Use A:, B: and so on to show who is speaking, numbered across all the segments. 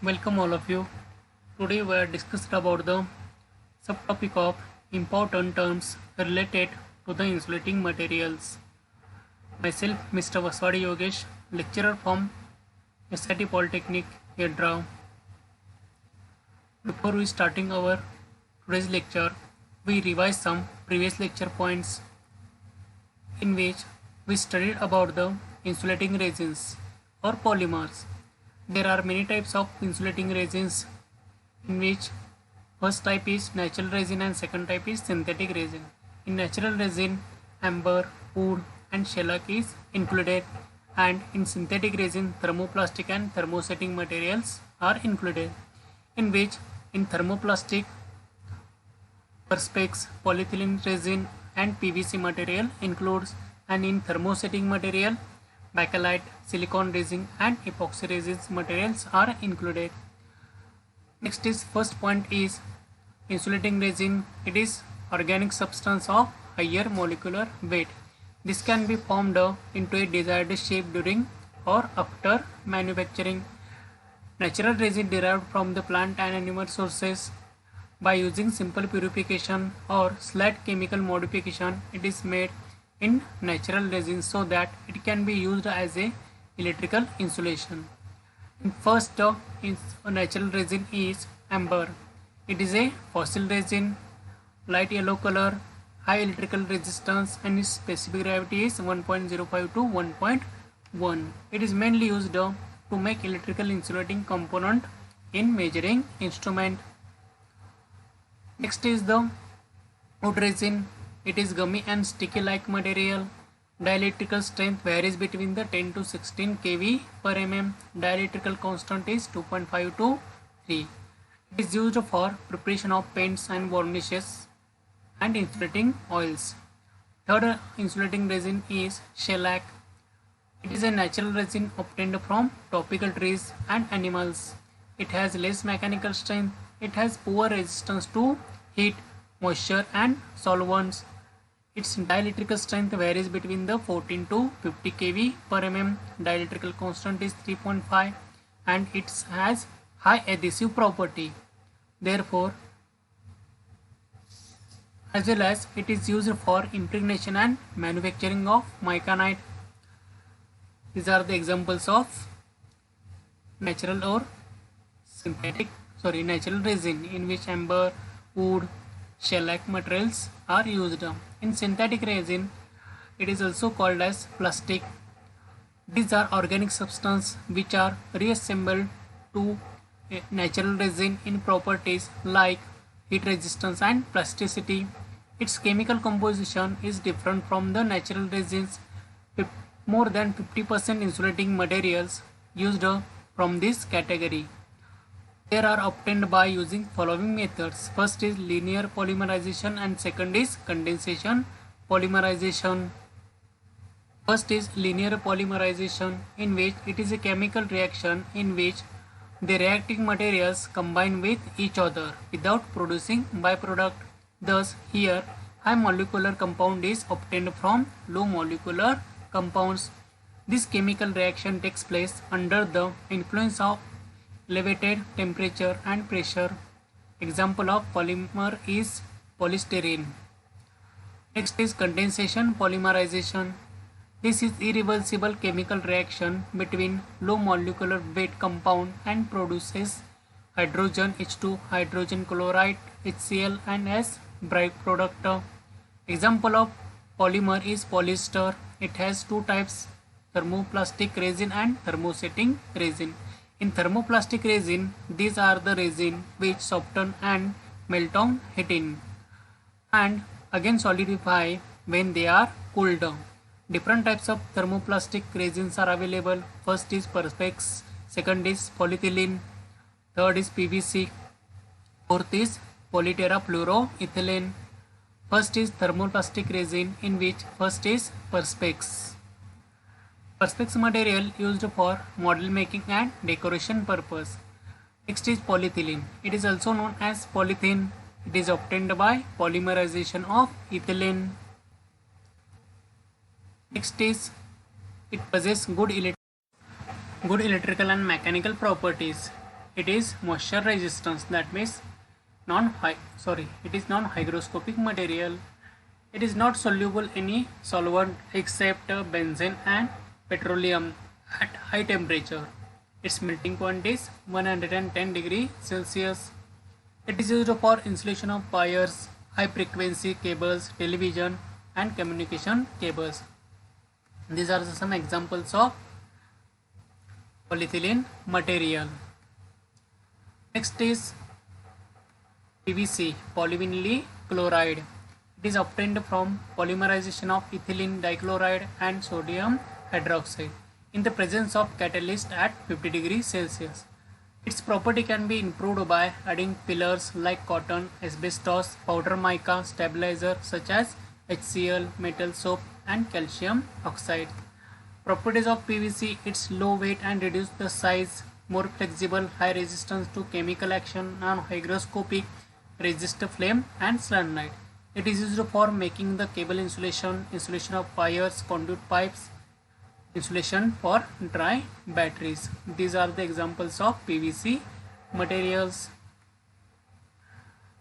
A: Welcome all of you. Today we are discussing about the subtopic of important terms related to the insulating materials. Myself, Mr. Vaswadi Yogesh, lecturer from SIT Polytechnic, Yadra. Before we starting our today's lecture, we revise some previous lecture points in which we studied about the insulating resins or polymers. There are many types of insulating resins in which first type is natural resin and second type is synthetic resin. In natural resin, amber, wood and shellac is included, and in synthetic resin, thermoplastic and thermosetting materials are included, in which in thermoplastic perspex, polyethylene resin and PVC material includes, and in thermosetting material, bakelite, silicon resin and epoxy resins materials are included. Next is first point is insulating resin. It is organic substance of higher molecular weight. This can be formed into a desired shape during or after manufacturing. Natural resin derived from the plant and animal sources. By using simple purification or slight chemical modification, it is made in natural resin so that it can be used as a electrical insulation. First, natural resin is amber. It is a fossil resin, light yellow color, high electrical resistance, and its specific gravity is 1.05 to 1.1. It is mainly used to make electrical insulating component in measuring instrument. Next is the wood resin. It is gummy and sticky like material. Dielectrical strength varies between the 10 to 16 kV per mm. Dielectrical constant is 2.5 to 3. It is used for preparation of paints and varnishes and insulating oils. Third insulating resin is shellac. It is a natural resin obtained from tropical trees and animals. It has less mechanical strength. It has poor resistance to heat, moisture and solvents. Its dielectrical strength varies between the 14 to 50 kV per mm. Dielectrical constant is 3.5 and it has high adhesive property. Therefore, as well as it is used for impregnation and manufacturing of micanite. These are the examples of natural or natural resin in which amber, wood, shellac materials are used. In synthetic resin, it is also called as plastic. These are organic substances which are reassembled to a natural resin in properties like heat resistance and plasticity. Its chemical composition is different from the natural resins. More than 50% insulating materials used from this category. They are obtained by using following methods. First is linear polymerization and second is condensation polymerization. First is linear polymerization, in which it is a chemical reaction in which the reacting materials combine with each other without producing byproduct. Thus, here high molecular compound is obtained from low molecular compounds. This chemical reaction takes place under the influence of elevated temperature and pressure. Example of polymer is polystyrene. Next is condensation polymerization. This is irreversible chemical reaction between low molecular weight compound and produces hydrogen H2, hydrogen chloride HCl and as byproduct. Example of polymer is polyester. It has two types, thermoplastic resin and thermosetting resin. In thermoplastic resin, these are the resin which soften and melt on heating and again solidify when they are cooled down. Different types of thermoplastic resins are available. First is perspex, second is polyethylene, third is PVC, fourth is polyterafluoroethylene. First is thermoplastic resin, in which first is perspex. Perspex material used for model making and decoration purpose. Next is polyethylene. It is also known as polythene. It is obtained by polymerization of ethylene. Next is it possesses good electrical and mechanical properties. it is moisture resistance. That means it is non-hygroscopic material. It is not soluble in any solvent except benzene and petroleum at high temperature. Its melting point is 110 degrees Celsius. It is used for insulation of wires, high frequency cables, television and communication cables. These are some examples of polyethylene material. Next is PVC, polyvinyl chloride. It is obtained from polymerization of ethylene dichloride and sodium hydroxide in the presence of catalyst at 50 degrees Celsius. Its property can be improved by adding fillers like cotton, asbestos, powder mica, stabilizer such as HCl, metal soap and calcium oxide. Properties of PVC: its low weight and reduce the size, more flexible, high resistance to chemical action, non-hygroscopic, resist flame and sunlight. It is used for making the cable insulation, insulation of wires, conduit pipes, insulation for dry batteries. These are the examples of PVC materials.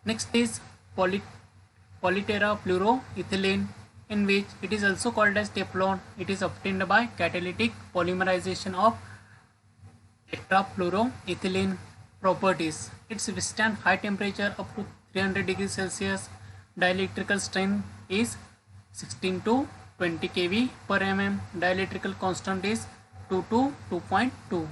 A: Next is polyterafluoroethylene, in which it is also called as Teflon. It is obtained by catalytic polymerization of tetrafluoroethylene. Properties: it withstands high temperature up to 300 degrees Celsius. Dielectrical strength is 16 to 20 kV per mm. Dielectrical constant is 2 to 2.2.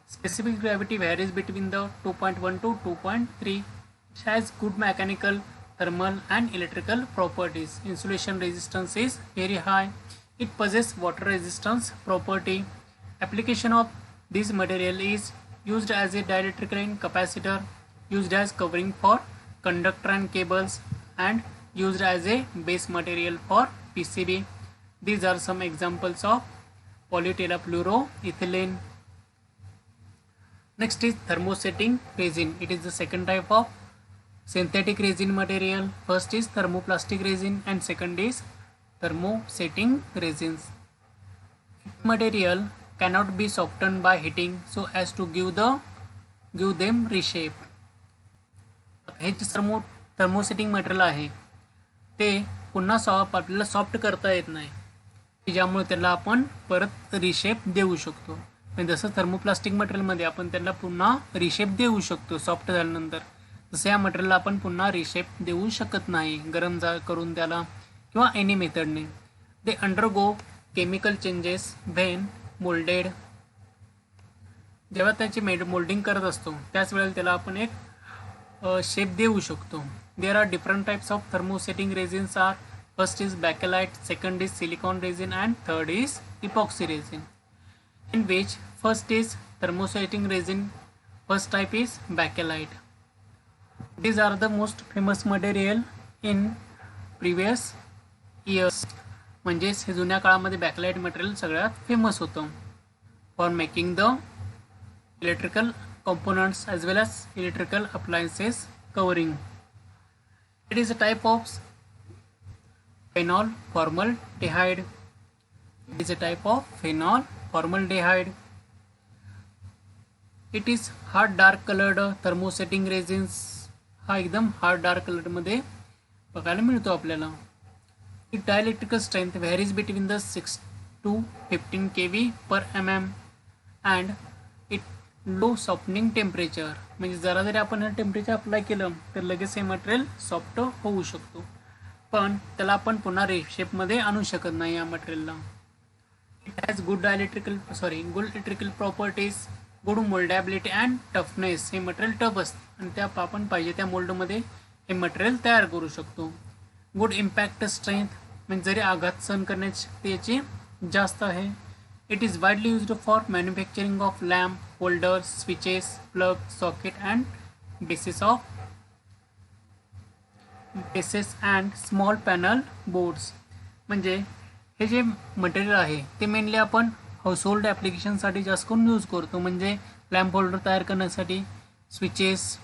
A: Specific gravity varies between the 2.1 to 2.3. It has good mechanical, thermal and electrical properties. Insulation resistance is very high. It possesses water resistance property. Application of this material is used as a dielectric and capacitor, used as covering for conductor and cables, and used as a base material for PCB. These are some examples of polyterafluoroethylene. Next is thermosetting resin. It is the second type of synthetic resin material. First is thermoplastic resin and second is thermosetting resins. Material cannot be softened by heating so as to give them reshape. हे जे thermosetting material आहे ते पुन्हा आपल्याला soft करता येत नाही, ज्यामुळे त्याला आपण परत रिशेप देऊ शकतो. म्हणजे जसं थर्मोप्लास्टिक मटेरियलमध्ये आपण त्याला पुन्हा रिशेप देऊ शकतो सॉफ्ट झाल्यानंतर, तसं या मटेरियलला आपण पुन्हा रिशेप देऊ शकत नाही गरम करून त्याला किंवा एनी मेथडने. They undergo chemical changes when moulded. जेव्हा त्याची मोल्डिंग करत असतो त्याच वेळेला त्याला आपण एक शेप देऊ शकतो. There are different types of thermosetting resins are: first is bakelite, second is silicone resin and third is epoxy resin. In which first is thermosetting resin, first type is bakelite. These are the most famous material in previous years. म्हणजेच हे जुन्या काळामध्ये बॅकलाइट material सगळ्यात famous होतं for making the electrical components as well as electrical appliances covering. It is a type of phenol formaldehyde. It is a type of phenol formaldehyde. It is hard dark colored thermosetting resins. हा एकदम hard dark colour मध्ये बघायला मिळतो आपल्याला. Its dielectrical strength varies between the 6 to 15 kV per mm and it low softening temperature. म्हणजे जरा जरी आपण हे टेम्परेचर अप्लाय केलं तर लगेच हे मटेरियल सॉफ्ट होऊ शकतो, पण त्याला आपण पुन्हा रेशेपमध्ये आणू शकत नाही या मटेरियलला. It has good electrical properties, good mouldability and toughness. हे मटेरियल टफ असते आणि त्या आपण पाहिजे त्या मोल्डमध्ये हे मटेरियल तयार करू शकतो. गुड इम्पॅक्ट स्ट्रेंथ, म्हणजे जरी आघात सहन करण्याची शक्ती याची जास्त आहे. It is widely used for manufacturing of lamp holders, switches, plug, socket and bases and small panel boards. म्हणजे हे जे मटेरियल आहे ते मेनली आपण हाऊसहोल्ड ॲप्लिकेशनसाठी जास्त करून यूज करतो. म्हणजे लॅम्प होल्डर तयार करण्यासाठी, स्विचेस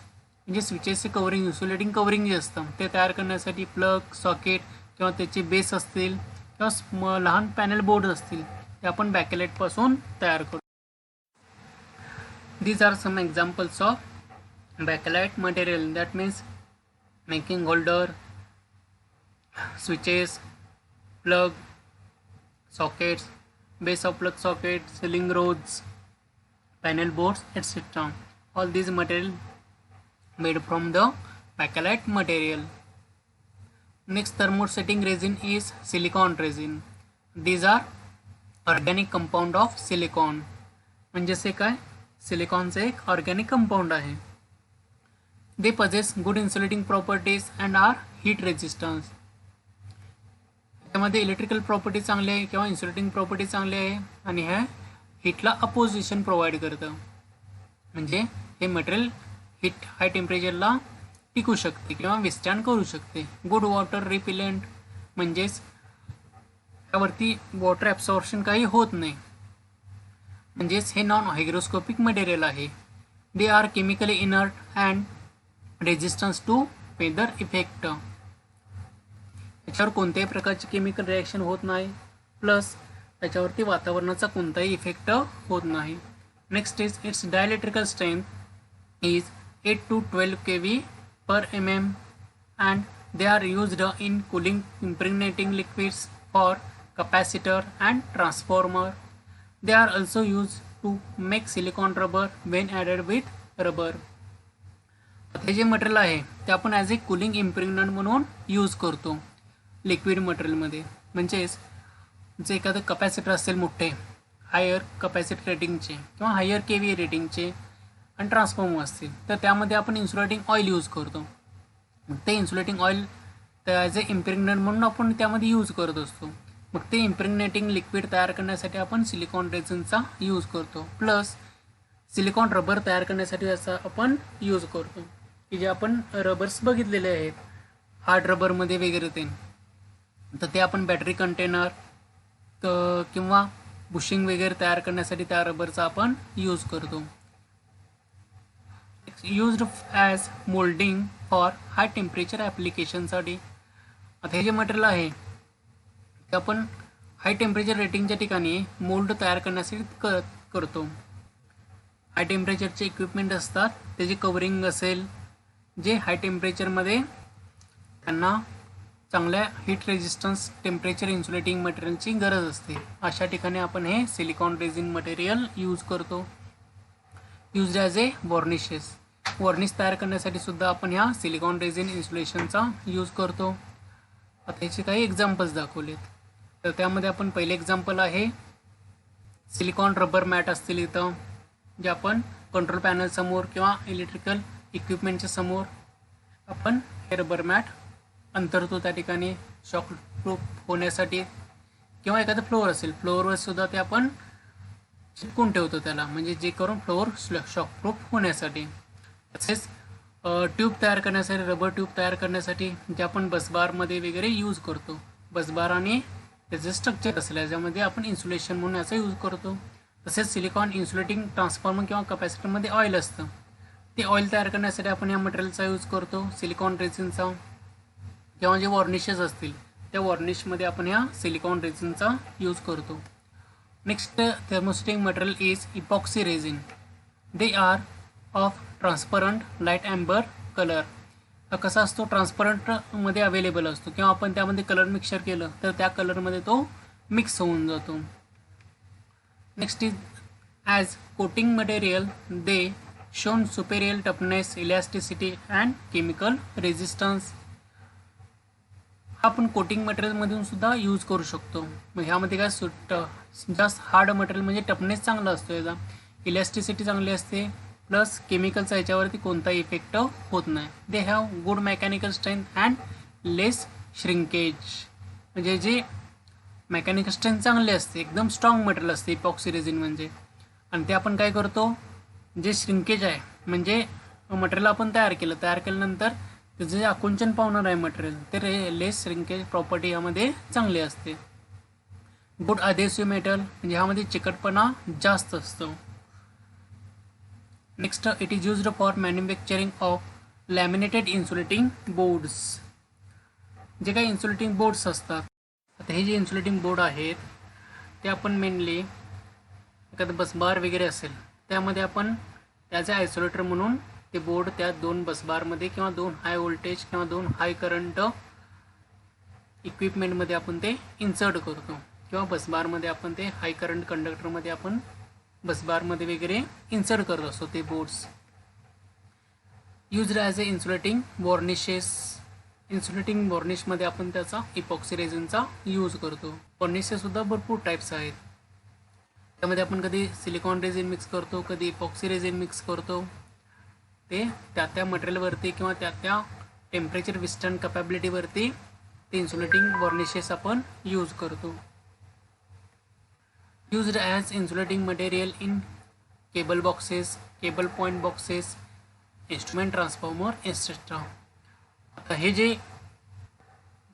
A: म्हणजे स्विचेसचे कवरिंग, इन्सुलेटिंग कवरिंग जे असतं ते तयार करण्यासाठी, प्लग, सॉकेट किंवा त्याचे बेस असतील किंवा लहान पॅनल बोर्ड असतील ते आपण बॅकेलाइट पासून तयार करतो. These are some examples of bakelite material. That means making holder, switches, plug sockets, base of plug socket, ceiling rods, panel boards, etc. All these material made from the bakelite material. Next thermosetting resin is silicon resin. These are organic compound of silicon. म्हणजे से काय सिलिकॉनचे एक organic compound आहे. They possess good insulating properties and are heat resistance. त्यामध्ये electrical property चांगली आहे किंवा insulating property चांगली आहे आणि ह्या हीटला अपोजिशन प्रोव्हाइड करतं. म्हणजे हे मटेरियल हीट हाय टेम्परेचरला टिकू शकते किंवा विस्टँड करू शकते. गुड वॉटर रिपिलेंट म्हणजेच त्यावरती वॉटर ॲब्सॉर्प्शन काही होत नाही. म्हणजेच हे नॉन हायग्रोस्कोपिक मटेरियल आहे. They are chemically inert and resistance to weather effect. त्याच्यावर कोणत्याही प्रकारची केमिकल रिॲक्शन होत नाही, प्लस त्याच्यावरती वातावरणाचा कोणताही इफेक्ट होत नाही. Next is its dielectrical strength is 8 to 12 kV per mm and they are used in cooling impregnating liquids for capacitor and transformer. They are also used to make silicone rubber when added with rubber. हे जे material आहे ते आपण as ए cooling इम्प्रेग्नंट म्हणून use करतो liquid मटेरियलमध्ये. म्हणजेच जे एखादं कपॅसिटर असेल मोठे हायर कपॅसिटी रेटिंगचे किंवा हायर KVA रेटिंगचे आणि ट्रान्सफॉर्मर असतील तर त्यामध्ये आपण इन्सुलेटिंग ऑइल यूज करतो. ते इन्सुलेटिंग ऑइल ॲज ए इम्प्रेग्नंट म्हणून आपण त्यामध्ये यूज करत असतो. मग ते इम्प्रेग्नेटिंग लिक्विड तयार करण्यासाठी आपण सिलिकॉन रेझिनचा यूज करतो. प्लस सिलिकॉन रबर तयार करण्यासाठी याचा आपण यूज करतो की जे आपण रबर्स बघितलेले आहेत हार्ड रबरमध्ये वगैरे ते. तर ते आपण बॅटरी कंटेनर किंवा बुशिंग वगैरे तयार करण्यासाठी त्या रबरचा आपण यूज करतो. Used as moulding for high temperature ॲप्लिकेशनसाठी. आता हे जे मटेरियल आहे ते आपण हाय टेम्परेचर रेटिंगच्या ठिकाणी मोल्ड तयार करण्यासाठी करतो. हाय टेम्परेचरचे इक्विपमेंट असतात त्याची कवरिंग असेल जे हाय टेम्परेचरमध्ये त्यांना चांगल्या हीट रेजिस्टन्स टेम्परेचर इन्सुलेटिंग मटेरियलची गरज असते. अशा ठिकाणी आपण हे सिलिकॉन रेझिन मटेरियल यूज करतो. यूज्ड ॲज ए वॉर्निशेस. वॉर्निश तयार करण्यासाठी सुद्धा आपण ह्या सिलिकॉन रेझिन इन्सुलेशनचा यूज करतो. आता याचे काही एक्झाम्पल्स दाखवलेत. तर त्यामध्ये आपण पहिले एक्झाम्पल आहे सिलिकॉन रबर मॅट असतील इथं जे आपण कंट्रोल पॅनल समोर किंवा इलेक्ट्रिकल इक्विपमेंटच्या समोर आपण हे रबर मॅट अंतरतो. त्या ठिकाणी शॉक प्रूफ होण्यासाठी किंवा एखादं फ्लोअर असेल फ्लोअरवर सुद्धा ते आपण चिपकून ठेवतो त्याला म्हणजे जे करून फ्लोअर शॉकप्रूफ होण्यासाठी. तसेच ट्यूब तयार करण्यासाठी रबर ट्यूब तयार करण्यासाठी जे आपण बसबारमध्ये वगैरे यूज करतो. बसबार आणि त्याचे स्ट्रक्चर असेल याच्यामध्ये आपण इन्सुलेशन म्हणून याचा यूज करतो. तसेच सिलिकॉन इन्सुलेटिंग ट्रान्सफॉर्मर किंवा कपॅसिटरमध्ये ऑइल असतं ते ऑइल तयार करण्यासाठी आपण या मटेरियलचा यूज करतो सिलिकॉन रेझिनचा. किंवा जे वॉर्निशेस असतील त्या वॉर्निशमध्ये आपण ह्या सिलिकॉन रेझिनचा यूज करतो. Next thermosetting material is epoxy resin. They are of transparent light amber colour. कसा असतो ट्रान्सपरंटमध्ये अवेलेबल असतो किंवा आपण त्यामध्ये कलर मिक्सर केलं तर त्या कलरमध्ये तो मिक्स होऊन जातो. Next is as coating material they shown superior toughness elasticity and chemical resistance. आपण कोटिंग मटेरियलमधून सुद्धा यूज करू शकतो. मग ह्यामध्ये काय जास्त हार्ड मटेरियल म्हणजे टफनेस चांगला असतो याचा, इलॅस्टिसिटी चांगली असते, प्लस केमिकलचा याच्यावरती कोणताही इफेक्ट होत नाही. They have good mechanical strength and less shrinkage. म्हणजे जे मेकॅनिकल स्ट्रेंथ चांगली असते एकदम स्ट्रॉंग मटेरियल असते इपॉक्सी रेझिन म्हणजे. आणि ते आपण काय करतो जे श्रिंकेज आहे म्हणजे मटेरियल आपण तयार केल्यानंतर त्याचं जे आकुंचन पावणार आहे मटेरियल ते लेस श्रिंकेज प्रॉपर्टी यामध्ये चांगली असते. गुड अधेसिव्ह मेटल म्हणजे ह्यामध्ये चिकटपणा जास्त असतो. Next it is used for manufacturing of laminated insulating boards. जे काही इन्सुलेटिंग बोर्ड्स असतात आता हे जे इन्सुलेटिंग बोर्ड आहेत ते आपण मेनली एखादं बसबार वगैरे असेल त्यामध्ये आपण ॲज अ आयसोलेटर म्हणून ते बोर्ड त्या 2 बसबारमध्ये किंवा 2 हाय व्होल्टेज किंवा 2 हाय करंट इक्विपमेंटमध्ये आपण ते इन्सर्ट करतो किंवा बसबारमध्ये आपण ते हाय करंट कंडक्टरमध्ये आपण बसबारमध्ये वगैरे इन्सर्ट करत असतो ते boards. Used as a insulating varnishes. Insulating वॉर्निशमध्ये आपण त्याचा इपॉक्सी रेझिनचा यूज करतो. वॉर्निशेससुद्धा भरपूर टाईप्स आहेत. त्यामध्ये आपण कधी सिलिकॉन रेझिन मिक्स करतो, कधी इपॉक्सी रेझिन मिक्स करतो. ते त्या मटेरियलवरती किंवा त्या टेम्परेचर विस्टर्न कॅपॅबिलिटीवरती ते इन्सुलेटिंग वॉर्निशेस आपण यूज करतो. Used as insulating material in cable boxes, cable point boxes, instrument transformer etcetera. आता हे जे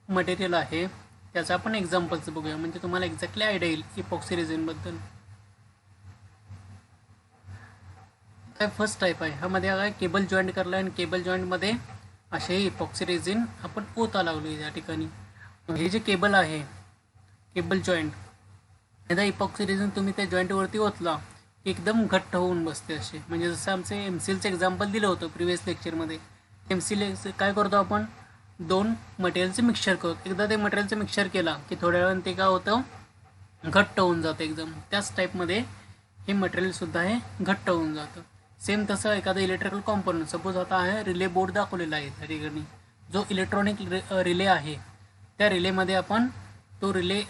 A: मटेरियल आहे त्याचं आपण एक्झाम्पल्स बघूया, म्हणजे तुम्हाला एक्झॅक्टली आयडिया येईल इपॉक्सी रेझिनबद्दल. काय फर्स्ट टाईप आहे, ह्यामध्ये काय केबल जॉईंट करला आणि केबल जॉईंटमध्ये असे इपॉक्सी रेझिन आपण ओता लागलो या ठिकाणी. हे जे केबल आहे केबल जॉईंट, एकदा इपॉक्सी रेझिन तुम्ही त्या जॉईंटवरती ओतला की एकदम घट्ट होऊन बसते असे. म्हणजे जसं आमचे MCLचं एक्झाम्पल दिलं होतं प्रिव्हियस लेक्चरमध्ये. MCL काय करतो आपण, 2 मटेरियलचं मिक्सचर करतो. एकदा ते मटेरियलचं मिक्सचर केला की थोड्या वेळानं ते काय होतं, घट्ट होऊन जातं एकदम. त्याच टाईपमध्ये हे मटेरियलसुद्धा हे घट्ट होऊन जातं. सेम तसं एखादं इलेक्ट्रिकल कॉम्पोनंट, सपोज आता आहे रिले बोर्ड दाखवलेला आहे त्या ठिकाणी. जो इलेक्ट्रॉनिक रिले आहे त्या रिलेमध्ये आपण तो रिले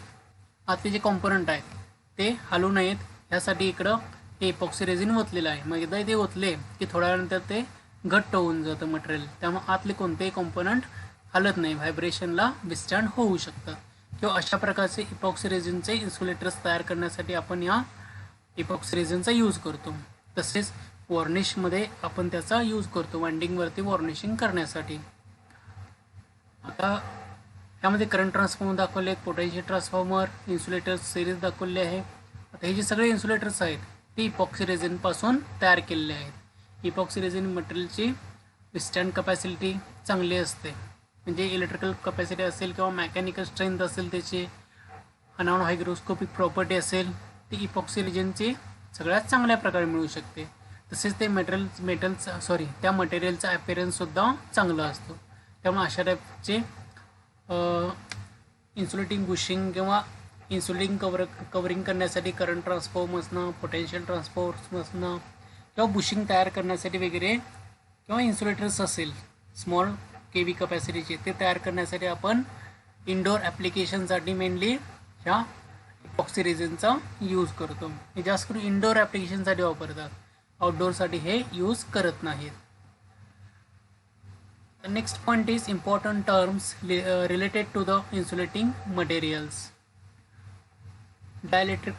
A: आतले जे कॉम्पोनंट आहेत ते हलू नयेत ह्यासाठी इकडं हे इपॉक्सी रेझिन ओतलेलं आहे. मग एकदा ते ओतले की थोड्या वेळानंतर ते घट्ट होऊन जातं मटेरियल. त्यामुळे आतले कोणतेही कॉम्पोनंट हलत नाही, व्हायब्रेशनला विस्टँड होऊ शकतात. किंवा अशा प्रकारचे इपॉक्सी रेझिनचे इन्सुलेटर्स तयार करण्यासाठी आपण या इपॉक्सी रेझिनचा यूज करतो. तसेच वॉर्निशमध्ये आपण त्याचा यूज करतो वाइंडिंगवरती वॉर्निशिंग करण्यासाठी. आता यामध्ये करंट ट्रान्सफॉर्मर दाखवले आहेत, पोटेन्शियल ट्रान्सफॉर्मर, इन्सुलेटर्स सिरीज दाखवले आहे. आता हे जे सगळे इन्सुलेटर्स आहेत ते इपॉक्सी रेझिनपासून तयार केलेले आहेत. इपॉक्सी रेझिन मटेरियलची विस्टँड कपॅसिटी चांगली असते, म्हणजे इलेक्ट्रिकल कपॅसिटी असेल किंवा मेकॅनिकल स्ट्रेंथ असेल, त्याची अनॉन हायग्रोस्कोपिक प्रॉपर्टी असेल, ती इपॉक्सी रेझिनची सगळ्यात चांगल्या प्रकारे मिळू शकते. तसेच ते त्या मटेरियलचा ॲपिअरन्ससुद्धा चांगला असतो. त्यामुळे अशा टाईपचे इन्सुलेटिंग बुशिंग किंवा इन्सुलेटिंग कवरिंग करण्यासाठी करंट ट्रान्सफॉर्मर्सनं, पोटेन्शियल ट्रान्सफॉर्मर्सनं किंवा बुशिंग तयार करण्यासाठी वगैरे किंवा इन्सुलेटर्स असेल स्मॉल केवी कपॅसिटीचे, ते तयार करण्यासाठी आपण इनडोअर ॲप्लिकेशनसाठी मेनली ह्या इपॉक्सी रेझिनचा यूज करतो. हे जास्त करून इनडोअर ॲप्लिकेशनसाठी वापरतात, आउटडोअरसाठी हे यूज करत नाहीत. The next point is important terms related to the insulating materials. Dielectric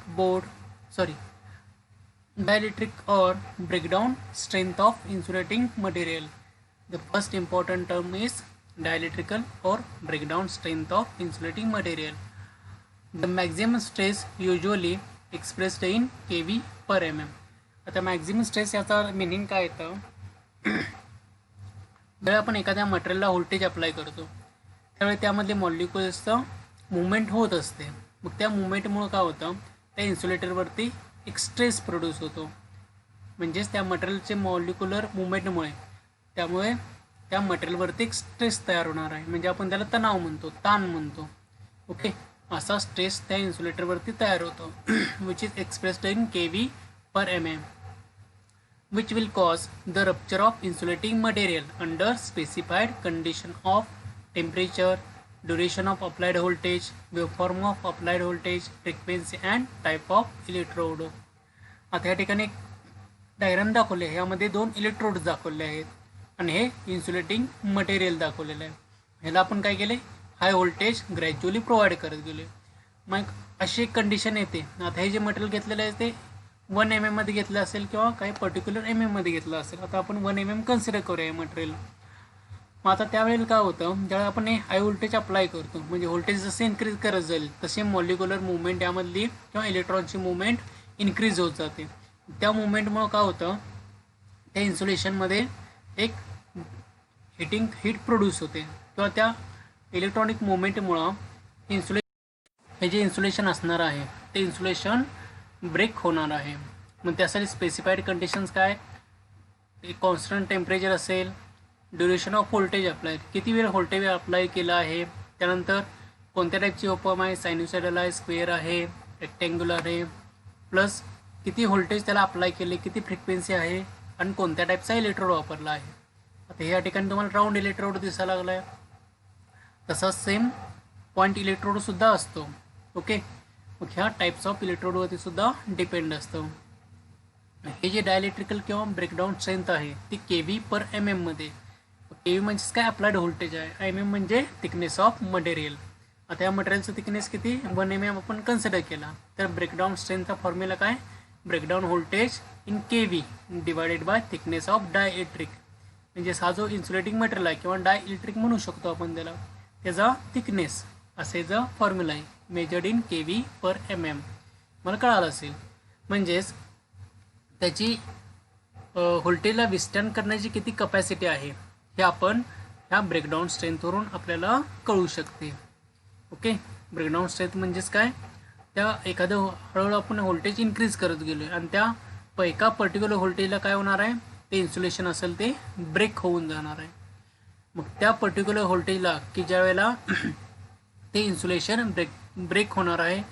A: or breakdown strength of insulating material. The first important term is dielectrical or breakdown strength of insulating material. The maximum stress usually expressed in kV per mm. आता maximum stress याचा meaning काय येतं, ज्यावेळी आपण एखाद्या मटेरियलला voltage apply करतो त्यावेळी त्यामधले मॉलिक्युल्सचं मुवमेंट होत असते. मग त्या मुवमेंटमुळं काय होतं, त्या इन्सुलेटरवरती एक स्ट्रेस प्रोड्यूस होतो. म्हणजेच त्या मटेरियलचे मॉलिक्युलर मुवमेंटमुळे त्यामुळे त्या मटेरियलवरती एक स्ट्रेस तयार होणार आहे, म्हणजे आपण त्याला तणाव म्हणतो, ताण म्हणतो. ओके, असा स्ट्रेस त्या इन्सुलेटरवरती तयार होतो which is expressed in kV per mm, which will cause the rupture of insulating material under specified condition of temperature, duration of applied voltage, waveform of applied voltage, frequency and type of electrode. आता या ठिकाणी एक diagram दाखवले आहे, यामध्ये 2 electrodes दाखवले आहेत आणि हे इन्सुलेटिंग मटेरियल दाखवलेलं आहे. ह्याला आपण काय केले, हाय व्होल्टेज ग्रॅज्युअली प्रोव्हाइड करत गेले. मग अशी एक कंडिशन येते, आता हे जे मटेरियल घेतलेलं आहे ते 1 mm मध्ये घेतलं असेल किंवा काही पर्टिक्युलर mm मध्ये घेतलं असेल. आता आपण 1 mm कन्सिडर करूया हे मटेरियल. मग आता त्यावेळेला काय होतं, ज्यावेळी आपण हे हाय व्होल्टेज अप्लाय करतो, म्हणजे व्होल्टेज जसे इन्क्रीज करत जाईल तसे मॉलिक्युलर मुवमेंट यामधली किंवा इलेक्ट्रॉनची मुवमेंट इन्क्रीज होत जाते. त्या मुवमेंटमुळं काय होतं, त्या इन्सुलेशनमध्ये एक हीट प्रोड्यूस होते किंवा त्या इलेक्ट्रॉनिक मुवमेंटमुळं हे जे इन्सुलेशन असणार आहे ते इन्सुलेशन ब्रेक होणार आहे. मग त्यासाठी स्पेसिफाईड कंडिशन्स काय, कॉन्स्टंट टेम्परेचर असेल, ड्युरेशन ऑफ व्होल्टेज अप्लाय, किती वेळ व्होल्टेज अप्लाय केला आहे, त्यानंतर कोणत्या टाईपची ओपम आहे, सायन्युसायडल आहे, स्क्वेअर आहे, रेक्टँग्युलर आहे, प्लस किती व्होल्टेज त्याला अप्लाय केले, किती फ्रिक्वेन्सी आहे आणि कोणत्या टाईपचा इलेक्ट्रोड वापरला आहे. आता या ठिकाणी तुम्हाला राऊंड इलेक्ट्रोड दिसायला लागला आहे. तसाच सेम पॉईंट इलेक्ट्रोडसुद्धा असतो. ओके, मग ह्या टाईप्स ऑफ इलेक्ट्रोडवरती सुद्धा डिपेंड असतं. हे जे डायइलेक्ट्रिकल किंवा ब्रेकडाऊन स्ट्रेंथ आहे ती केव्ही पर एम एममध्ये. केव्ही म्हणजेच काय, अप्लाइड व्होल्टेज आहे. एम एम म्हणजे थिकनेस ऑफ मटेरियल. आता या मटेरियलचं थिकनेस किती, 1 mm आपण कन्सिडर केला, तर ब्रेकडाऊन स्ट्रेंथचा फॉर्म्युला काय, breakdown voltage in kV divided by thickness of dielectric. म्हणजे हा जो इन्सुलेटिंग मटेरियल आहे किंवा डायइलेक्ट्रिक म्हणू शकतो आपण त्याला, त्याचा थिकनेस असे जो फॉर्म्युला आहे, measured in kV per M M. मला कळालं असेल. म्हणजेच त्याची व्होल्टेजला विस्टँड करण्याची किती कपॅसिटी आहे हे आपण ह्या ब्रेकडाऊन स्ट्रेंथवरून आपल्याला कळू शकते. ओके, ब्रेकडाऊन स्ट्रेंथ म्हणजेच काय, त्या एखादं हळूहळू आपण व्होल्टेज इन्क्रीज करत गेलो आणि त्या एका पर्टिक्युलर व्होल्टेजला काय होणार आहे, ते इन्सुलेशन असेल ते ब्रेक होऊन जाणार आहे. मग त्या पर्टिक्युलर व्होल्टेजला की ज्या वेळेला ते इन्सुलेशन ब्रेक होणार आहे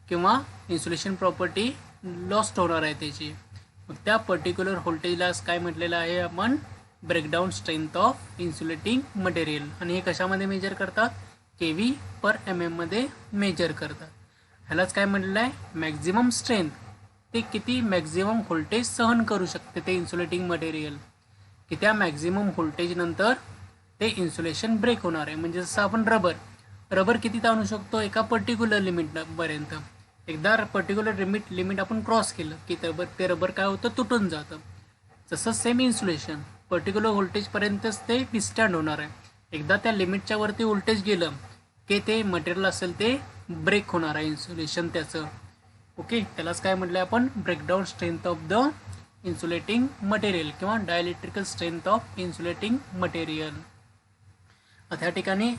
A: किंवा इन्सुलेशन प्रॉपर्टी लॉस्ट होणार आहे त्याची, मग त्या पर्टिक्युलर व्होल्टेजला काय म्हटलेलं आहे आपण, breakdown strength of insulating material. आणि हे कशामध्ये मेजर करतात, केव्ही पर एम एममध्ये मेजर करतात. ह्यालाच काय म्हटलेलं आहे, मॅक्झिमम स्ट्रेंथ. ते किती मॅक्झिमम व्होल्टेज सहन करू शकते ते इन्सुलेटिंग मटेरियल, की त्या मॅक्झिमम व्होल्टेजनंतर ते इन्सुलेशन ब्रेक होणार आहे. म्हणजे जसं आपण रबर किती ताणू शकतो, एका पर्टिक्युलर लिमिटपर्यंत. एकदा पर्टिक्युलर लिमिट आपण क्रॉस केलं की ते रबर काय होतं, तुटून जातं. तसंच सेम इन्सुलेशन पर्टिक्युलर व्होल्टेजपर्यंतच ते विस्टँड होणार आहे. एकदा त्या लिमिटच्या वरती व्होल्टेज गेलं की ते मटेरियल असेल ते ब्रेक होणार आहे इन्सुलेशन त्याचं. ओके, त्यालाच काय म्हटलं आपण, breakdown strength of the insulating material किंवा डायइलेक्ट्रिकल स्ट्रेंथ ऑफ इन्सुलेटिंग मटेरियल. आता ह्या ठिकाणी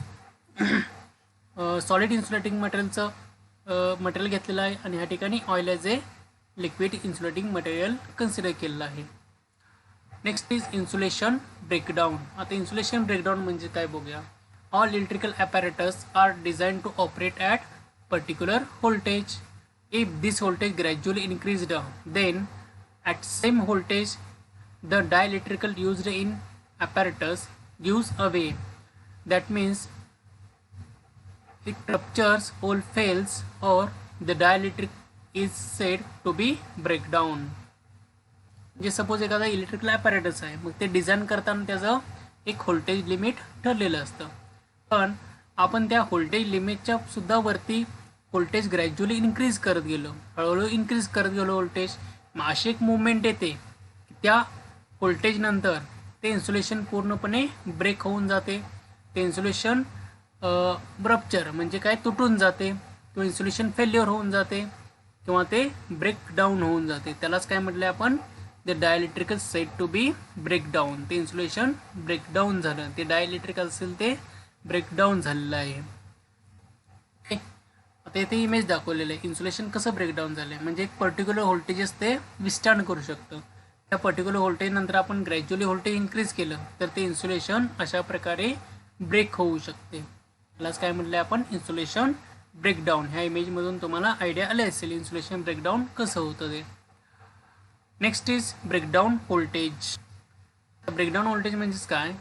A: सॉलिड इन्सुलेटिंग मटेरियल घेतलेलं आहे आणि ह्या ठिकाणी oil as a liquid insulating material consider केलेलं आहे. Next is insulation breakdown. आता इन्सुलेशन ब्रेकडाऊन म्हणजे काय बघूया. All electrical apparatus are design to operate at particular voltage. If this voltage gradually increased then at same voltage the dielectrical used in apparatus gives away. That means it ruptures or fails or the dielectric is said to be breakdown. म्हणजे suppose एखादा electrical apparatus आहे, मग ते design करताना त्याचं एक voltage limit ठरलेलं असतं, पण आपण त्या व्होल्टेज लिमिटच्या सुद्धा वरती व्होल्टेज ग्रॅज्युअली इन्क्रीज करत गेलो, हळूहळू इन्क्रीज करत गेलो व्होल्टेज. मग अशी एक मुवमेंट येते की त्या व्होल्टेजनंतर ते इन्सुलेशन पूर्णपणे ब्रेक होऊन जाते. ते इन्सुलेशन रप्चर म्हणजे काय, तुटून जाते किंवा इन्सुलेशन फेल्युअर होऊन जाते किंवा ते ब्रेकडाऊन होऊन जाते. त्यालाच काय म्हटलं आपण, the dielectrical said to be breakdown. ते इन्सुलेशन ब्रेकडाऊन झालं, ते डायइलेक्ट्रिक असेल ते ब्रेकडाऊन झालेलं आहे. ओके, आता इथे इमेज दाखवलेलं आहे इन्सुलेशन कसं ब्रेकडाऊन झालं आहे. म्हणजे एक पर्टिक्युलर व्होल्टेजेस ते विस्टँड करू शकतं. त्या पर्टिक्युलर व्होल्टेज नंतर आपण ग्रॅज्युअली व्होल्टेज इन्क्रीज केलं तर ते इन्सुलेशन अशा प्रकारे ब्रेक होऊ शकते. त्यालाच काय म्हटलं आपण, इन्सुलेशन ब्रेकडाऊन. ह्या इमेजमधून तुम्हाला आयडिया आले असेल इन्सुलेशन ब्रेकडाऊन कसं होतं ते. Next is breakdown voltage. Breakdown voltage म्हणजेच काय,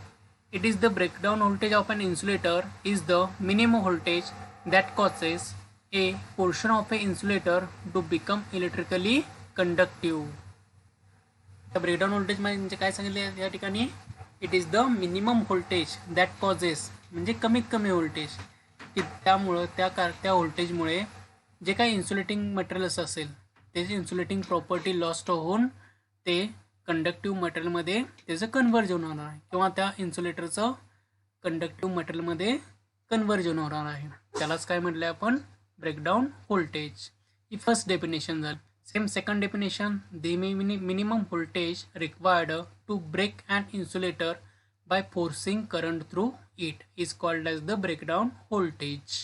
A: it is the breakdown voltage of an insulator is the minimum voltage that causes a portion of a insulator to become electrically conductive. Breakdown voltage म्हणजे काय सांगितले या ठिकाणी, it is the minimum voltage that causes म्हणजे कमीत कमी voltage, की त्यामुळं त्या व्होल्टेजमुळे जे काही इन्सुलेटिंग मटेरियल्स असेल त्याची इन्सुलेटिंग प्रॉपर्टी लॉस्ट होऊन ते कंडक्टिव्ह मटेरियलमध्ये त्याचं कन्व्हर्जन होणार आहे किंवा त्या इन्सुलेटरचं कंडक्टिव्ह मटेरियलमध्ये कन्व्हर्जन होणार आहे. त्यालाच काय म्हटलं आपण, ब्रेकडाऊन व्होल्टेज. ही फर्स्ट डेफिनेशन झाली. Same second definition, the minimum voltage required to break an insulator by forcing current through it is called as the breakdown voltage.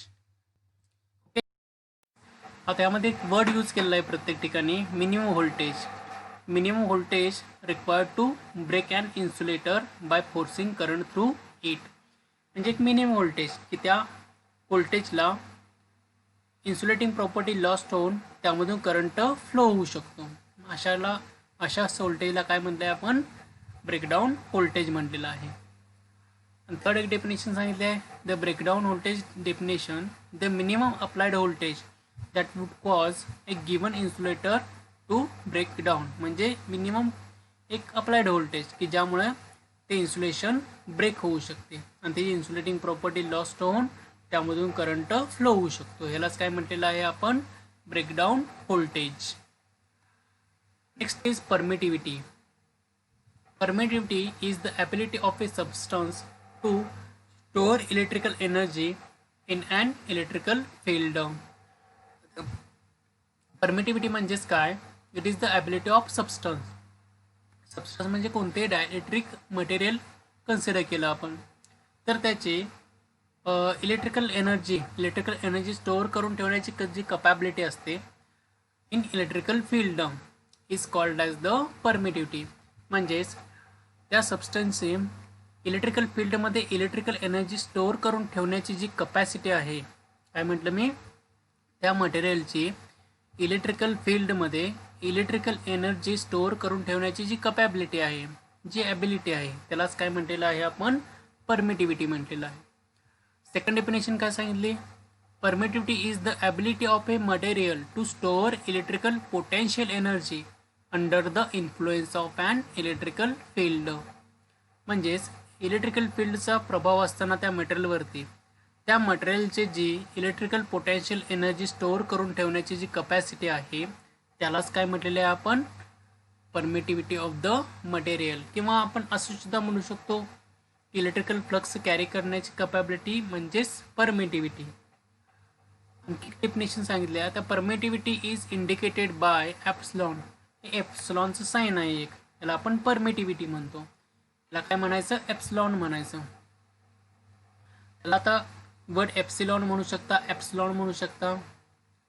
A: आता यामध्ये एक वर्ड यूज केलेला आहे प्रत्येक ठिकाणी, minimum voltage. Minimum voltage required to break an insulator by forcing current through it. म्हणजे एक minimum voltage की त्या व्होल्टेजला इन्सुलेटिंग प्रॉपर्टी लॉस्ट होऊन त्यामधून करंट फ्लो होऊ शकतो. अशा व्होल्टेजला काय म्हटलंय आपण? ब्रेकडाऊन व्होल्टेज म्हटलेलं आहे. आणि थर्ड एक डेफिनेशन सांगितले आहे, the breakdown voltage definition, the minimum applied voltage that would cause a given insulator to break down. म्हणजे मिनिमम एक अप्लाइड व्होल्टेज की ज्यामुळे ते इन्सुलेशन ब्रेक होऊ शकते आणि त्याची इन्सुलेटिंग प्रॉपर्टी लॉस्ट होऊन त्यामधून करंट फ्लो होऊ शकतो. ह्यालाच काय म्हटलेलं आहे आपण? Breakdown voltage. Next is permittivity. Permittivity is the ability of a substance to store electrical energy in an electrical field. Permittivity म्हणजेच काय? It is the ability of substance. Substance म्हणजे कोणते डायइलेक्ट्रिक मटेरियल कन्सिडर केलं आपण तर त्याची electrical energy store करून ठेवण्याची जी कपॅबिलिटी असते in electrical field is called as the permittivity. म्हणजेच त्या सबस्टन्सची इलेक्ट्रिकल फील्डमध्ये इलेक्ट्रिकल एनर्जी स्टोअर करून ठेवण्याची जी कपॅसिटी आहे, काय म्हटलं मी, त्या मटेरियलची इलेक्ट्रिकल फील्डमध्ये इलेक्ट्रिकल एनर्जी स्टोअर करून ठेवण्याची जी कपॅबिलिटी आहे, जी ॲबिलिटी आहे, त्यालाच काय म्हटलेलं आहे आपण? परमिटिव्हिटी म्हटलेलं आहे. सेकंड डेफिनेशन काय सांगितली? Permittivity is the ability of a material to store electrical potential energy under the influence of an electrical field. म्हणजेच इलेक्ट्रिकल फील्डचा प्रभाव असताना त्या मटेरियलवरती त्या मटेरियलची जी इलेक्ट्रिकल पोटेन्शियल एनर्जी स्टोअर करून ठेवण्याची जी कपॅसिटी आहे त्यालाच काय म्हटलेलं आहे आपण? Permittivity of the material. किंवा आपण असं सुद्धा म्हणू शकतो इलेक्ट्रिकल फ्लक्स कॅरी करण्याची कपॅबिलिटी म्हणजेच परमिटिव्हिटी. आणखी डेफिनेशन सांगितले आहे. तर permittivity is indicated by epsilon. एप्सिलॉनचं साईन आहे एक, याला आपण परमिटिव्हिटी म्हणतो. याला काय म्हणायचं? एप्सिलॉन म्हणायचं. त्याला आता वर्ड एप्सिलॉन म्हणू शकता, एप्सिलॉन म्हणू शकता.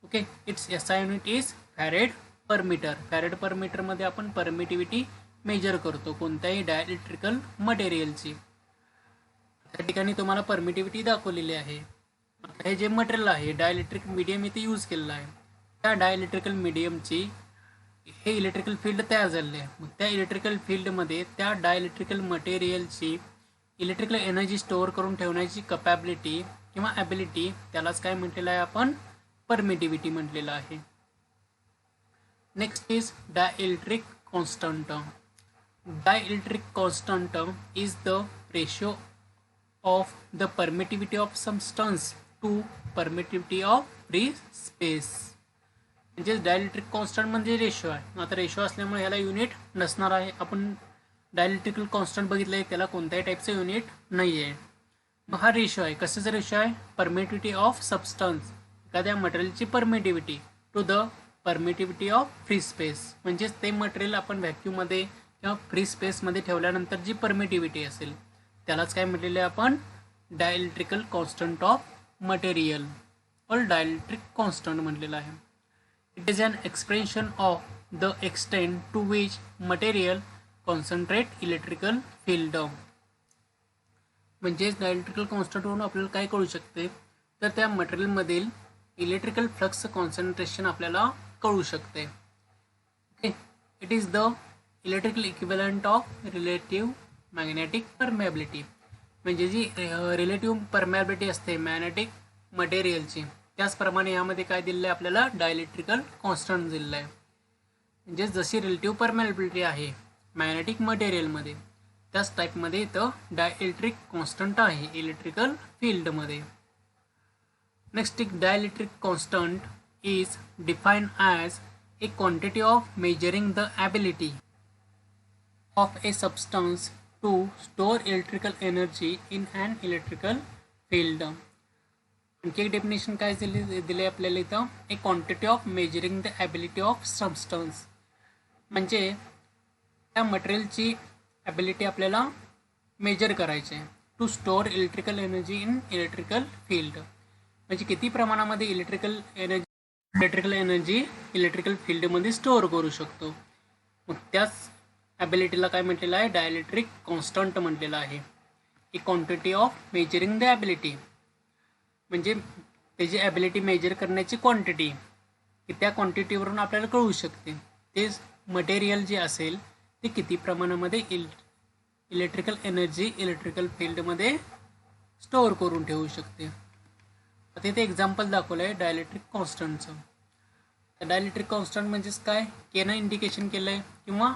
A: Okay, its SI unit is farad per metre. Farad per मीटरमध्ये आपण परमिटिव्हिटी मेजर करतो कोणत्याही डायइलेक्ट्रिकल मटेरियलची. त्या ठिकाणी तुम्हाला परमिटिव्हिटी दाखवलेली आहे. हे जे मटेरियल आहे डायइलेक्ट्रिक मीडियम इथे यूज केलेलं आहे, त्या डायइलेक्ट्रिकल मीडियमची हे इलेक्ट्रिकल फील्ड तयार झालेले आहे. मग त्या इलेक्ट्रिकल फील्डमध्ये त्या डायइलेक्ट्रिकल मटेरियलची इलेक्ट्रिकल एनर्जी स्टोअर करून ठेवण्याची कपॅबिलिटी किंवा ॲबिलिटी त्यालाच काय म्हटलेलं आहे आपण? परमिटिव्हिटी म्हटलेलं आहे. Next is dielectric constant. Dielectric constant is the ratio of the permittivity of substance to permittivity of free space. म्हणजेच डायइलेक्ट्रिक कॉन्स्टंट म्हणजे रेशो आहे. आता रेशो असल्यामुळे ह्याला युनिट नसणार आहे. आपण डायइलेक्ट्रिकल कॉन्स्टंट बघितलं आहे, त्याला कोणत्याही टाईपचं युनिट नाही आहे. मग हा रेशो आहे, कशाचा रेशो आहे? परमिटिव्हिटी ऑफ सबस्टन्स, एखाद्या मटेरियलची permittivity to the permittivity of free space. म्हणजेच ते मटेरियल आपण व्हॅक्यूममध्ये किंवा फ्री स्पेसमध्ये ठेवल्यानंतर जी परमिटिव्हिटी असेल त्यालाच काय म्हटलेलं आहे आपण? डायइलेक्ट्रिकल कॉन्स्टंट ऑफ मटेरियल और डायइलेक्ट्रिक कॉन्स्टंट म्हटलेलं आहे. It is an expression of the extent to which material concentrate electrical field. म्हणजेच डायइलेक्ट्रिकल कॉन्स्टंटवरून आपल्याला काय कळू शकते तर त्या मटेरियलमधील इलेक्ट्रिकल फ्लक्स कॉन्सन्ट्रेशन आपल्याला कळू शकते. Okay, it is the electrical equivalent of relative magnetic permeability. म्हणजे जी रिलेटिव्ह परमेबिलिटी असते मॅग्नेटिक मटेरियलची, त्याचप्रमाणे यामध्ये काय दिलेलं आहे आपल्याला? डायइलेक्ट्रिकल कॉन्स्टंट दिलेलं आहे. म्हणजे जशी रिलेटिव्ह परमेबिलिटी आहे मॅग्नेटिक मटेरियलमध्ये त्याच टाईपमध्ये इथं डायइलेक्ट्रिक कॉन्स्टंट आहे इलेक्ट्रिकल फील्डमध्ये. नेक्स्ट एक dielectric constant is defined as a quantity of measuring the ability of a substance to store electrical energy in an electrical field. आणखी एक डेफिनेशन काय दिले आपल्याला इथं? A quantity of measuring the ability of substance. म्हणजे त्या मटेरियलची ability आपल्याला मेजर करायची आहे to store electrical energy in electrical field. म्हणजे किती प्रमाणामध्ये इलेक्ट्रिकल एनर्जी इलेक्ट्रिकल फील्डमध्ये स्टोअर करू शकतो. मग त्याच ॲबिलिटीला काय म्हटलेलं आहे, डायलेक्ट्रिक कॉन्स्टंट म्हटलेलं आहे. ही quantity of measuring the ability, म्हणजे त्याची ॲबिलिटी मेजर करण्याची क्वांटिटी, की त्या क्वांटिटीवरून आपल्याला कळू शकते ते मटेरियल जे असेल ते किती प्रमाणामध्ये इलेक्ट्रिकल एनर्जी इलेक्ट्रिकल फील्डमध्ये स्टोअर करून ठेवू शकते. आता इथे एक्झाम्पल दाखवलं आहे डायलेक्ट्रिक कॉन्स्टंटचं. डायलेक्ट्रिक कॉन्स्टंट म्हणजेच काय, केनं इंडिकेशन केलं आहे, किंवा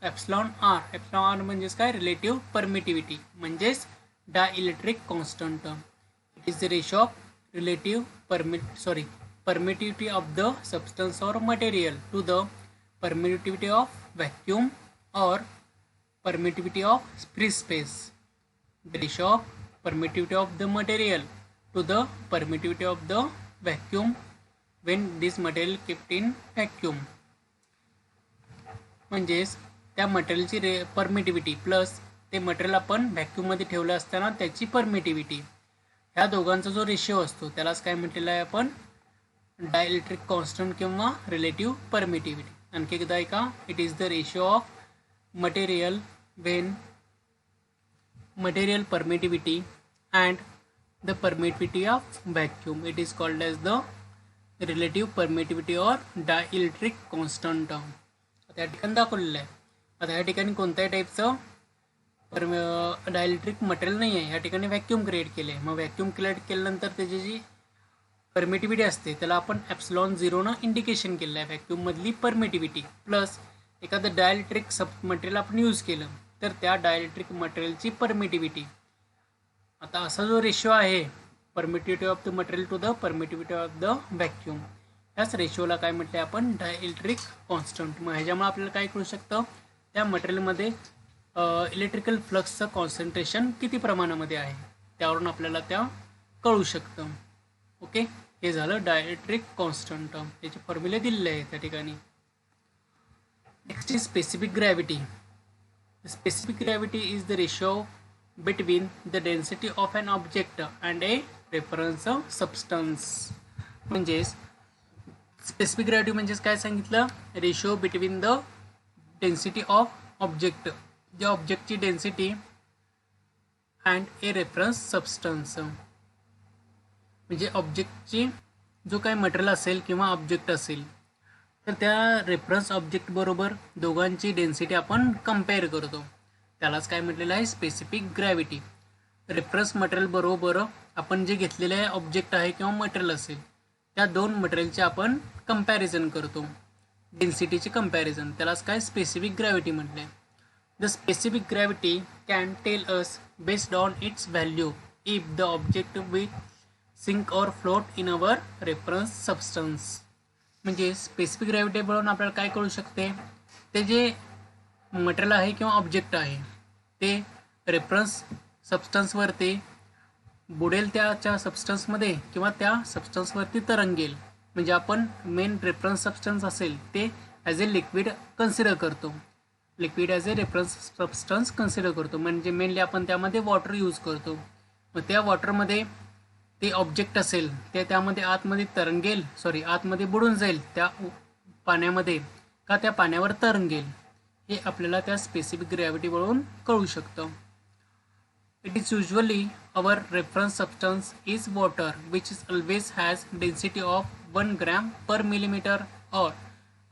A: एप्सिलॉन आर म्हणजेच काय, रिलेटिव्ह परमिटिव्हिटी म्हणजेच dielectric constant. It is the ratio of permittivity of the substance or material to the permittivity of vacuum or permittivity of free space. The ratio of permittivity of the material to the permittivity of the vacuum when this material kept in vacuum. म्हणजेच त्या मटेरियलची permittivity plus ते material आपण व्हॅक्यूममध्ये ठेवलं असताना त्याची permittivity, ह्या दोघांचा जो रेशिओ असतो त्यालाच काय म्हटलेलं आहे आपण, डायइलेक्ट्रिक कॉन्स्टंट किंवा रिलेटिव्ह परमिटिव्हिटी. आणखी एकदा ऐका, it is the ratio of material when material permittivity and the permittivity of vacuum. It is called as the relative permittivity or dielectric constant. आता या ठिकाणी दाखवलेलं आहे. आता या ठिकाणी कोणत्याही टाईपचं डायइलेक्ट्रिक मटेरियल नाही आहे, या ठिकाणी व्हॅक्यूम क्रिएट केले. मग व्हॅक्यूम क्रिएट केल्यानंतर त्याची जी परमिटिव्हिटी असते त्याला आपण एप्सिलॉन 0 इंडिकेशन केलं आहे. व्हॅक्यूममधली परमिटिव्हिटी प्लस एखादं डायइलेक्ट्रिक मटेरियल आपण यूज केलं तर त्या डायइलेक्ट्रिक मटेरियलची परमिटिव्हिटी. आता असा जो रेशो आहे permittivity of the material to the permittivity of the vacuum, ह्याच रेशोला काय म्हटलं आहे आपण, डायइलेक्ट्रिक कॉन्स्टंट. मग ह्याच्यामुळे आपल्याला काय कळू शकतं, त्या मटेरियलमध्ये इलेक्ट्रिकल फ्लक्सचं कॉन्सन्ट्रेशन किती प्रमाणामध्ये आहे त्यावरून आपल्याला त्या कळू शकतं. ओके, हे झालं डायइलेक्ट्रिक कॉन्स्टंट. त्याचे फॉर्म्युले दिलेले आहेत त्या ठिकाणी. Next is specific gravity. Specific gravity is the ratio between the density of an object and a reference substance. म्हणजेच स्पेसिफिक ग्रॅव्हिटी म्हणजेच काय सांगितलं, ratio between the density of object, ज्या ऑब्जेक्टची density and a reference substance. म्हणजे ऑब्जेक्टची जो काही मटेरियल असेल किंवा ऑब्जेक्ट असेल तर त्या रेफरन्स ऑब्जेक्ट बरोबर दोघांची डेन्सिटी आपण कम्पेअर करतो, त्यालाच काय म्हटलेलं आहे, स्पेसिफिक ग्रॅव्हिटी. रेफरन्स मटेरियल बरोबर आपण जे घेतलेले आहे ऑब्जेक्ट आहे किंवा मटेरियल असेल त्या दोन मटेरियलचे आपण कंपॅरिझन करतो, डेन्सिटीचे कंपॅरिझन, त्यालाच काय स्पेसिफिक ग्रॅव्हिटी म्हटले. The specific gravity can tell us based on its value if the object will sink or float in our reference substance. म्हणजे स्पेसिफिक ग्रॅव्हिटी बनवून आपल्याला काय कळू शकते, ते जे मटेरियल आहे किंवा ऑब्जेक्ट आहे ते रेफरन्स सबस्टन्सवरती बुडेल, त्याच्या सबस्टन्समध्ये किंवा त्या सबस्टन्सवरती तरंगेल. म्हणजे आपण मेन रेफरन्स सबस्टन्स असेल ते ॲज ए लिक्विड कन्सिडर करतो, लिक्विड ॲज ए रेफरन्स सबस्टन्स कन्सिडर करतो. म्हणजे मेनली आपण त्यामध्ये वॉटर यूज करतो. मग त्या वॉटरमध्ये ते ऑब्जेक्ट असेल ते त्यामध्ये आतमध्ये तरंगेल, आतमध्ये बुडून जाईल त्या पाण्यामध्ये का त्या पाण्यावर तरंगेल, हे आपल्याला त्या स्पेसिफिक ग्रॅव्हिटीवरून कळू शकतं. It is usually our reference substance is water which is always has density of 1 gram per millimeter or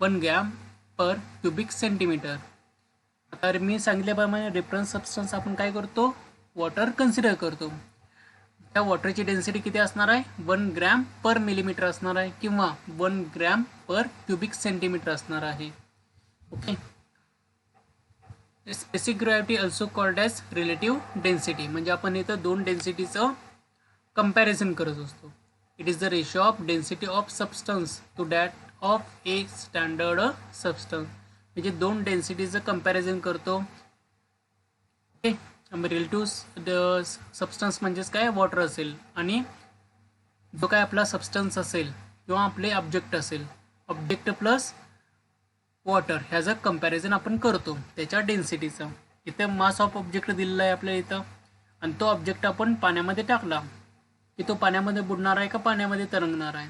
A: 1 gram per cubic centimeter. आता मी सांगितल्याप्रमाणे रेफरन्स सबस्टन्स आपण काय करतो, वॉटर कन्सिडर करतो. त्या वॉटरची डेन्सिटी किती असणार आहे, 1 ग्रॅम पर मिलीमीटर असणार आहे किंवा 1 ग्रॅम पर क्युबिक सेंटीमीटर असणार आहे. Okay, specific gravity also called as relative density. म्हणजे आपण इथं दोन डेन्सिटीचं कंपॅरिझन करत असतो. It is the ratio of density of substance to that of a standard substance. म्हणजे दोन डेन्सिटीचं कंपॅरिझन करतो. ओके, रिलेटिव्ह सबस्टन्स म्हणजेच काय, वॉटर असेल आणि जो काय आपला सबस्टन्स असेल किंवा आपले ऑब्जेक्ट असेल, ऑब्जेक्ट प्लस वॉटर ह्याचं कंपॅरिझन आपण करतो त्याच्या डेन्सिटीचं. इथं मास ऑफ ऑब्जेक्ट दिलेला आहे आपल्या इथं आणि तो ऑब्जेक्ट आपण पाण्यामध्ये टाकला की तो पाण्यामध्ये बुडणार आहे का पाण्यामध्ये तरंगणार आहे,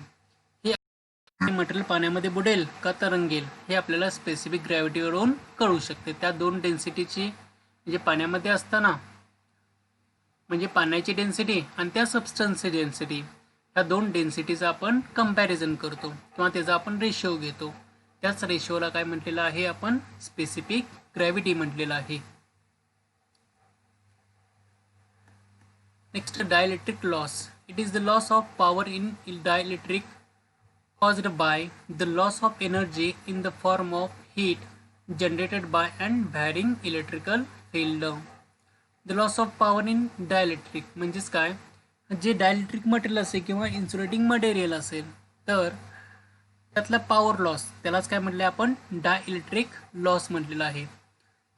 A: हे मटेरियल पाण्यामध्ये बुडेल का तरंगेल हे आपल्याला स्पेसिफिक ग्रॅव्हिटीवरून कळू शकते. त्या दोन डेन्सिटीची म्हणजे पाण्यामध्ये असताना म्हणजे पाण्याची डेन्सिटी आणि त्या सबस्टन्सची डेन्सिटी ह्या दोन डेन्सिटीचा आपण कंपॅरिझन करतो किंवा त्याचा आपण रेशिओ घेतो. त्याच रेशिओला काय म्हटलेलं आहे आपण स्पेसिफिक ग्रॅव्हिटी म्हटलेलं आहे. Next dielectric loss. It is the loss of power in dielectric caused by the loss of energy in the form of heat generated by and varying electrical field. The loss of power in dielectric म्हणजेच काय, जे dielectric material असेल किंवा insulating material असेल तर त्यातला power loss त्यालाच काय म्हटलं आपण डायइलेक्ट्रिक लॉस म्हटलेलं आहे.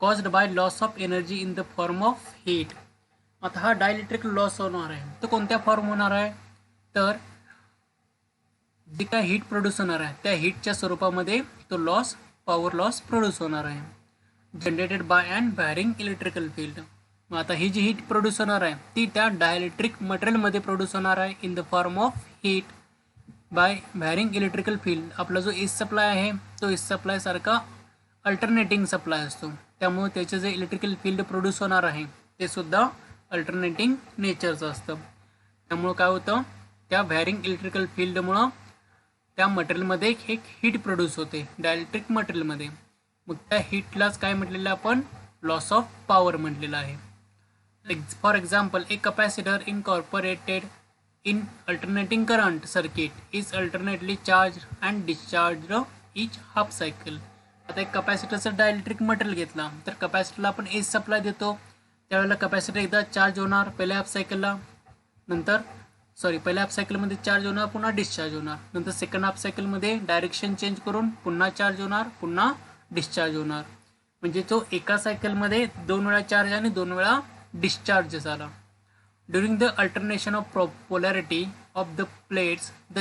A: Caused by loss of energy in the form of heat. आता हा डायइलेक्ट्रिक लॉस होणार आहे तो कोणत्या फॉर्म होणार आहे तर जे काय हीट प्रोड्यूस होणार आहे त्या हीटच्या स्वरूपामध्ये तो लॉस पॉवर लॉस प्रोड्यूस होणार आहे generated by and varying electrical field. मग आता ही जी हीट प्रोड्यूस होणार आहे ती त्या डायइलेक्ट्रिक मटेरियलमध्ये प्रोड्यूस होणार आहे in the form of heat bye varying electrical field. आपला जो एस सप्लाय आहे तो एस सप्लाय सारखा अल्टरनेटिंग सप्लाय असतो त्यामुळे त्याचे जे इलेक्ट्रिकल फील्ड प्रोड्यूस होणार आहे ते सुद्धा अल्टरनेटिंग नेचरचं असतं. त्यामुळं काय होतं त्या व्हॅरिंग इलेक्ट्रिकल फील्डमुळं त्या मटेरियलमध्ये एक हीट प्रोड्यूस होते डायइलेक्ट्रिक मटेरियलमध्ये. मग त्या हीटलाच काय म्हटलेलं आपण लॉस ऑफ पॉवर म्हटलेलं आहे. For example A capacitor incorporated in alternating current circuit is alternately charge and discharge each half cycle. आता एक कपॅसिटरचं डायइलेक्ट्रिक मटेरियल घेतला तर कपॅसिटरला आपण एस सप्लाय देतो त्यावेळेला कपॅसिटर एकदा चार्ज होणार पहिल्या हाफ सायकलला पहिल्या हाफ सायकलमध्ये चार्ज होणार पुन्हा डिस्चार्ज होणार नंतर सेकंड हाफ सायकलमध्ये डायरेक्शन चेंज करून पुन्हा चार्ज होणार पुन्हा डिस्चार्ज होणार. म्हणजे तो एका सायकलमध्ये 2 वेळा चार्ज आणि 2 वेळा डिस्चार्ज झाला. During the alternation of polarity of the plates the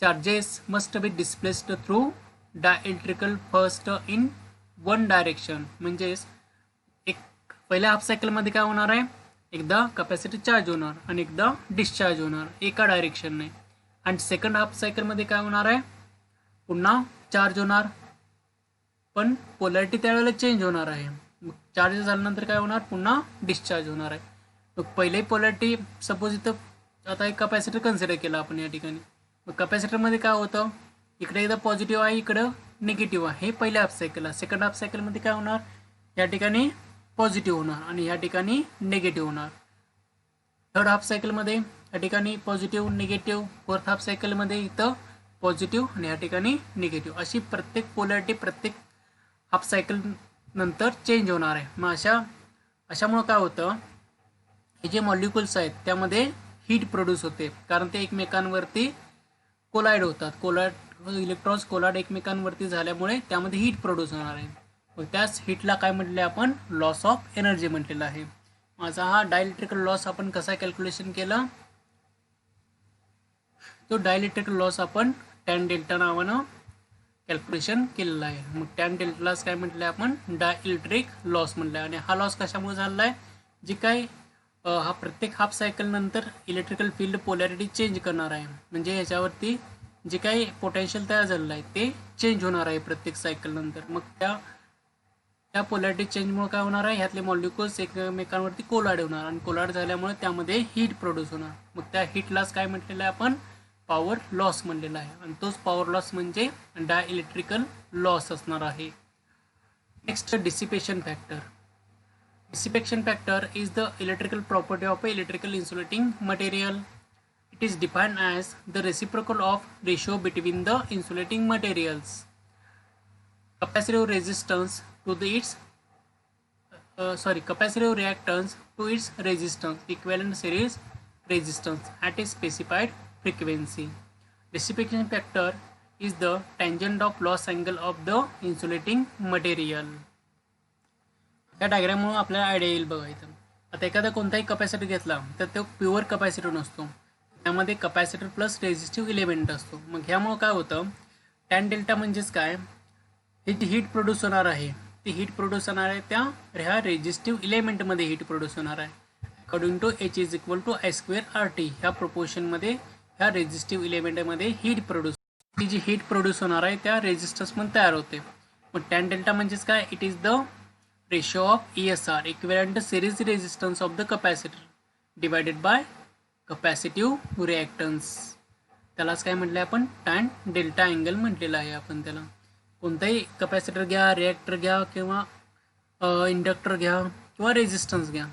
A: charges must be displaced through dielectrical first in one direction. म्हणजेच एक पहिल्या हाफ सायकलमध्ये काय होणार आहे एकदा कपॅसिटर चार्ज होणार आणि एकदा डिस्चार्ज होणार एका डायरेक्शनने आणि सेकंड हाफ सायकलमध्ये काय होणार आहे पुन्हा चार्ज होणार पण पोलॅरिटी त्यावेळेला चेंज होणार आहे. मग चार्ज झाल्यानंतर काय होणार पुन्हा डिस्चार्ज होणार आहे. मग पहिली पोलॅरिटी सपोज इथं आता एक कपॅसिटर कन्सिडर केला आपण या ठिकाणी. मग कपॅसिटरमध्ये काय होतं इकडे एकदा पॉझिटिव्ह आहे इकडं निगेटिव्ह आहे हे पहिल्या हाफ सायकलला. सेकंड हाफ सायकलमध्ये काय होणार या ठिकाणी पॉझिटिव्ह होणार आणि या ठिकाणी निगेटिव्ह होणार. थर्ड हाफ सायकलमध्ये या ठिकाणी पॉझिटिव्ह निगेटिव्ह. फोर्थ हाफ सायकलमध्ये इथं पॉझिटिव्ह आणि या ठिकाणी निगेटिव्ह अशी प्रत्येक पोलॅरिटी प्रत्येक हाफ सायकल नंतर चेंज होणार आहे. मग अशामुळं काय होतं हे जे मॉलिक्युल्स आहेत त्यामध्ये हीट प्रोड्यूस होते कारण ते एकमेकांवरती कोलाइड होतात. इलेक्ट्रॉन्स कोलाइड एकमेकांवरती झाल्यामुळे त्यामध्ये हीट प्रोड्यूस होणार आहे. मग त्याच हीटला काय म्हटले आपण लॉस ऑफ एनर्जी म्हटलेलं आहे. माझा हा डायइलेक्ट्रिकल लॉस आपण कसा कॅल्क्युलेशन केला तो डायइलेक्ट्रिकल लॉस आपण टॅन डेल्टा नावानं कॅल्क्युलेशन केलेलं आहे. मग टॅन डेल्टालाच काय म्हटलं आपण डायइलेक्ट्रिक लॉस म्हटलं आहे. आणि हा लॉस कशामुळे झाला आहे जी काय हा प्रत्येक हाफ सायकल नंतर इलेक्ट्रिकल फील्ड पोलॅरिटी चेंज करणार आहे. म्हणजे ह्याच्यावरती जे काही पोटेन्शियल तयार झालेलं आहे ते चेंज होणार आहे प्रत्येक सायकल नंतर. मग त्या पोलॅरिटी चेंजमुळे काय होणार आहे ह्यातले मॉलिक्युल्स एकमेकांवरती कोलाइड होणार आणि कोलाइड झाल्यामुळे त्यामध्ये हीट प्रोड्यूस होणार. मग त्या हीटलाच काय म्हटलेलं आहे आपण पॉवर लॉस म्हणलेला आहे आणि तोच पॉवर लॉस म्हणजे डायइलेक्ट्रिकल लॉस असणार आहे. Next dissipation factor. Dissipation factor is the electrical property of a electrical insulating material. It is defined as the reciprocal of ratio between the insulating materials capacitive resistance to capacitive reactance to its resistance equivalent series resistance at a specified frequency. Dissipation factor is the tangent of loss angle of the insulating material. या डायग्राममुळे आपल्याला idea येईल बघा. इथं आता एखादा कोणताही capacitor घेतला तर तो प्युअर कपॅसिटर नसतो त्यामध्ये कपॅसिटर प्लस रेझिस्टिव्ह इलेमेंट असतो. मग ह्यामुळं काय होतं टॅन डेल्टा म्हणजेच काय ही जी हीट प्रोड्यूस होणार आहे ती हीट प्रोड्यूस होणार आहे त्या ह्या रेझिस्टिव्ह इलेमेंटमध्ये हीट प्रोड्यूस होणार आहे. According to H = I² RT ह्या प्रोपोर्शनमध्ये ह्या रेझिस्टिव्ह इलेमेंटमध्ये हीट प्रोड्यूस ती जी हीट प्रोड्यूस होणार आहे त्या रेजिस्टन्समध्ये तयार होते. मग टॅन डेल्टा म्हणजेच काय, it is the ratio of ESR equivalent series resistance of the capacitor divided by capacitive reactance. त्यालाच काय म्हटलं आहे आपण, टॅन डेल्टा अँगल म्हटलेलं आहे आपण त्याला. कोणताही कपॅसिटर घ्या, रिॲक्टर घ्या किंवा इंडक्टर घ्या किंवा रेजिस्टन्स घ्या,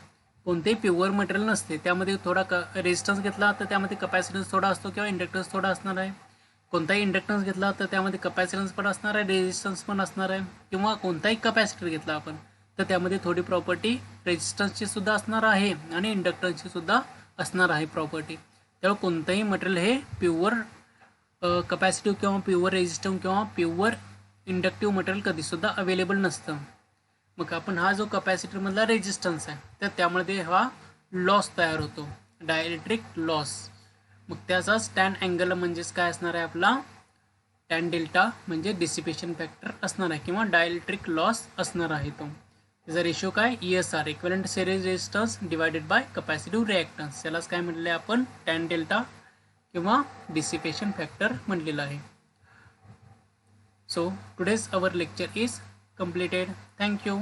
A: कोणतेही प्युअर मटेरियल नसते. त्यामध्ये थोडा रेजिस्टन्स घेतला तर त्यामध्ये कपॅसिटन्स थोडा असतो किंवा इंडक्टन्स थोडा असणार आहे. कोणताही इंडक्टन्स घेतला तर त्यामध्ये कपॅसिटन्स पण असणार आहे, रेजिस्टन्स पण असणार आहे. किंवा कोणताही कपॅसिटर घेतला आपण तर त्यामध्ये थोडी प्रॉपर्टी रेजिस्टन्सची सुद्धा असणार आहे आणि इंडक्टन्सची सुद्धा असणार आहे प्रॉपर्टी. त्यामुळे कोणतंही मटेरियल हे प्युअर कपॅसिटिव्ह किंवा प्युअर रेजिस्टिव्ह किंवा प्युअर इंडक्टिव्ह मटेरियल कधीसुद्धा अवेलेबल नसतं. मग आपण हा जो कपॅसिटरमधला रेजिस्टन्स आहे तर त्यामध्ये हा लॉस तयार होतो, डायइलेक्ट्रिक लॉस. मग त्याचाच टॅन अँगल म्हणजेच काय असणार आहे आपला, टॅन डेल्टा म्हणजे डिसिपेशन फॅक्टर असणार आहे किंवा डायइलेक्ट्रिक लॉस असणार आहे तो. त्याचा रेशो काय, ESR equivalent series resistance divided by capacitive reactance. त्यालाच काय म्हटलं आहे आपण, टॅन डेल्टा किंवा डिसिपेशन फॅक्टर म्हटलेलं आहे. So today's our lecture is completed. Thank you.